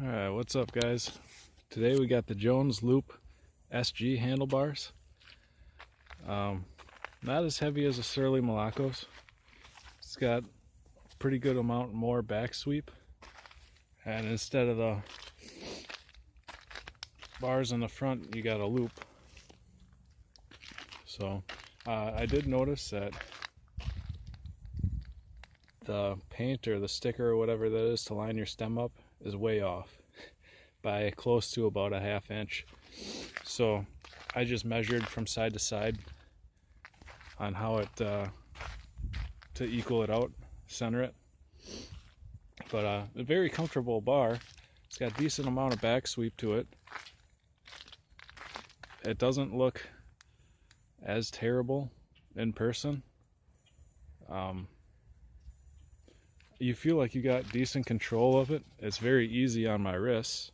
Alright, what's up guys? Today we got the Jones Loop SG handlebars. Not as heavy as a Surly Malacos. It's got a pretty good amount more back sweep. And instead of the bars in the front, you got a loop. So I did notice that the paint or the sticker or whatever that is to line your stem up is way off by close to about a ½ inch. So I just measured from side to side on how it to equal it out, center it. But a very comfortable bar. It's got a decent amount of back sweep to it. It doesn't look as terrible in person. You feel like you got decent control of it. It's very easy on my wrists.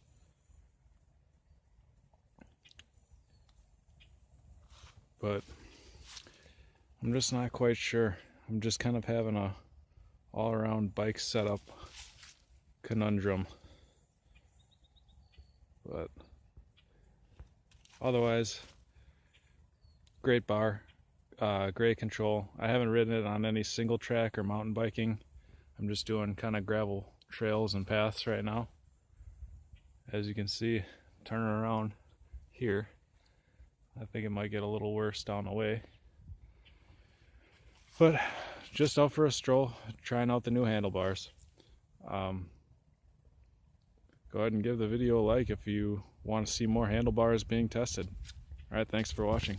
But I'm just not quite sure. I'm just kind of having a all-around bike setup conundrum. But otherwise, great bar, great control. I haven't ridden it on any single track or mountain biking. I'm just doing kind of gravel trails and paths right now. As you can see, turning around here, I think it might get a little worse down the way. But just out for a stroll, trying out the new handlebars. Go ahead and give the video a like if you want to see more handlebars being tested. Alright, thanks for watching.